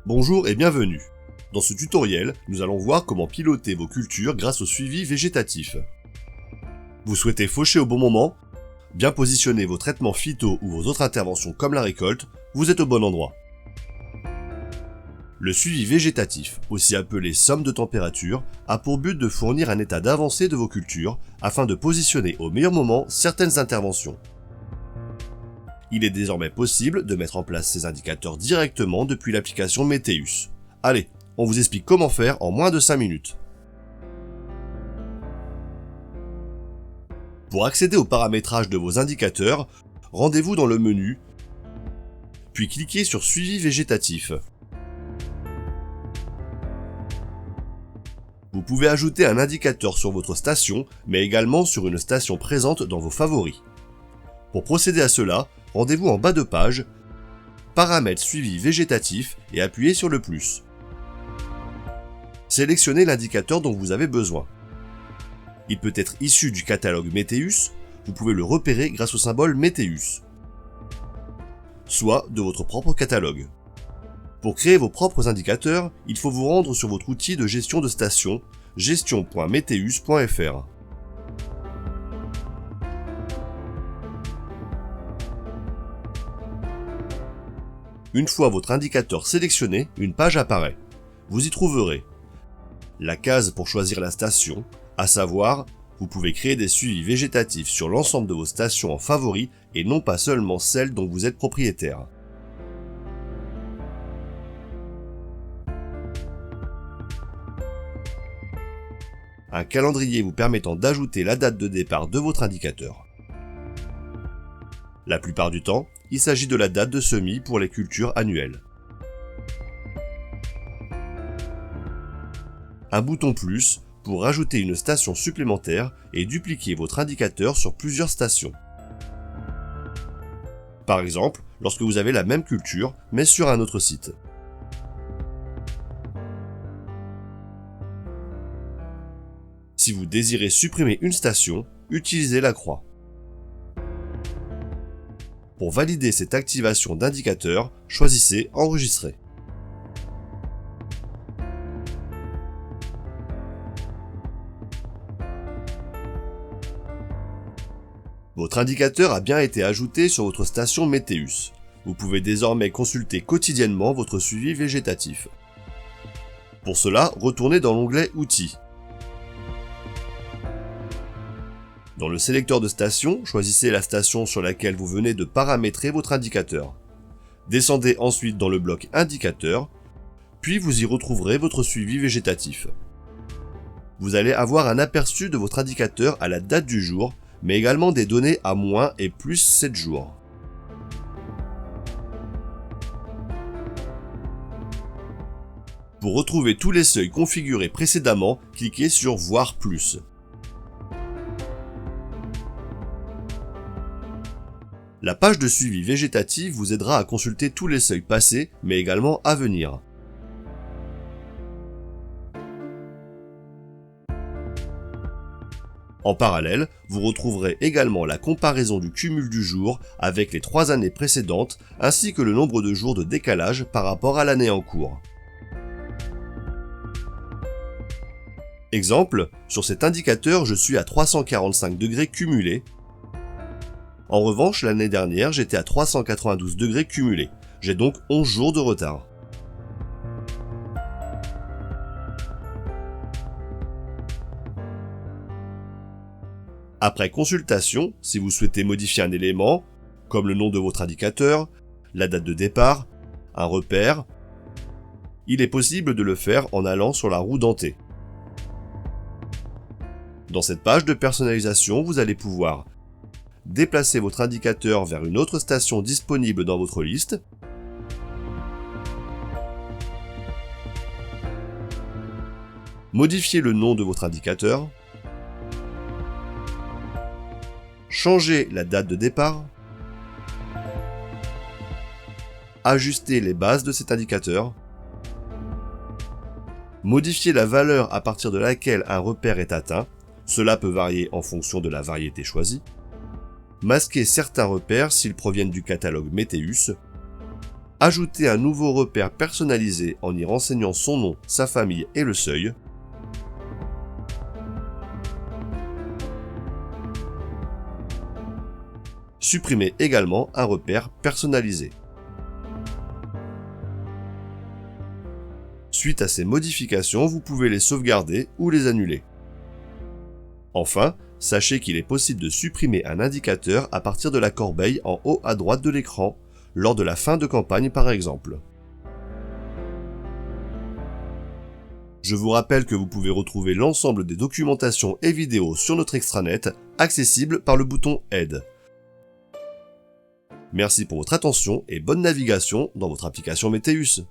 Bonjour et bienvenue. Dans ce tutoriel, nous allons voir comment piloter vos cultures grâce au suivi végétatif. Vous souhaitez faucher au bon moment? Bien positionner vos traitements phyto ou vos autres interventions comme la récolte, vous êtes au bon endroit. Le suivi végétatif, aussi appelé somme de température, a pour but de fournir un état d'avancée de vos cultures afin de positionner au meilleur moment certaines interventions. Il est désormais possible de mettre en place ces indicateurs directement depuis l'application Meteus. Allez, on vous explique comment faire en moins de 5 minutes. Pour accéder au paramétrage de vos indicateurs, rendez-vous dans le menu, puis cliquez sur Suivi végétatif. Vous pouvez ajouter un indicateur sur votre station, mais également sur une station présente dans vos favoris. Pour procéder à cela, rendez-vous en bas de page, Paramètres suivi végétatif et appuyez sur le plus. Sélectionnez l'indicateur dont vous avez besoin. Il peut être issu du catalogue Meteus, vous pouvez le repérer grâce au symbole Meteus, soit de votre propre catalogue. Pour créer vos propres indicateurs, il faut vous rendre sur votre outil de gestion de station, gestion.meteus.fr. Une fois votre indicateur sélectionné, une page apparaît. Vous y trouverez la case pour choisir la station, à savoir, vous pouvez créer des suivis végétatifs sur l'ensemble de vos stations en favoris et non pas seulement celles dont vous êtes propriétaire. Un calendrier vous permettant d'ajouter la date de départ de votre indicateur. La plupart du temps, il s'agit de la date de semis pour les cultures annuelles. Un bouton plus pour rajouter une station supplémentaire et dupliquer votre indicateur sur plusieurs stations. Par exemple, lorsque vous avez la même culture mais sur un autre site. Si vous désirez supprimer une station, utilisez la croix. Pour valider cette activation d'indicateur, choisissez Enregistrer. Votre indicateur a bien été ajouté sur votre station Meteus. Vous pouvez désormais consulter quotidiennement votre suivi végétatif. Pour cela, retournez dans l'onglet Outils. Dans le sélecteur de station, choisissez la station sur laquelle vous venez de paramétrer votre indicateur. Descendez ensuite dans le bloc Indicateurs, puis vous y retrouverez votre suivi végétatif. Vous allez avoir un aperçu de votre indicateur à la date du jour, mais également des données à moins et plus 7 jours. Pour retrouver tous les seuils configurés précédemment, cliquez sur Voir plus. La page de suivi végétatif vous aidera à consulter tous les seuils passés, mais également à venir. En parallèle, vous retrouverez également la comparaison du cumul du jour avec les 3 années précédentes, ainsi que le nombre de jours de décalage par rapport à l'année en cours. Exemple, sur cet indicateur, je suis à 345 degrés cumulés. En revanche, l'année dernière, j'étais à 392 degrés cumulés. J'ai donc 11 jours de retard. Après consultation, si vous souhaitez modifier un élément, comme le nom de votre indicateur, la date de départ, un repère, il est possible de le faire en allant sur la roue dentée. Dans cette page de personnalisation, vous allez pouvoir déplacer votre indicateur vers une autre station disponible dans votre liste, modifier le nom de votre indicateur, changer la date de départ, ajuster les bases de cet indicateur, modifier la valeur à partir de laquelle un repère est atteint, cela peut varier en fonction de la variété choisie, masquer certains repères s'ils proviennent du catalogue Météus, ajouter un nouveau repère personnalisé en y renseignant son nom, sa famille et le seuil, supprimer également un repère personnalisé. Suite à ces modifications, vous pouvez les sauvegarder ou les annuler. Enfin, sachez qu'il est possible de supprimer un indicateur à partir de la corbeille en haut à droite de l'écran, lors de la fin de campagne par exemple. Je vous rappelle que vous pouvez retrouver l'ensemble des documentations et vidéos sur notre extranet, accessibles par le bouton Aide. Merci pour votre attention et bonne navigation dans votre application Météus.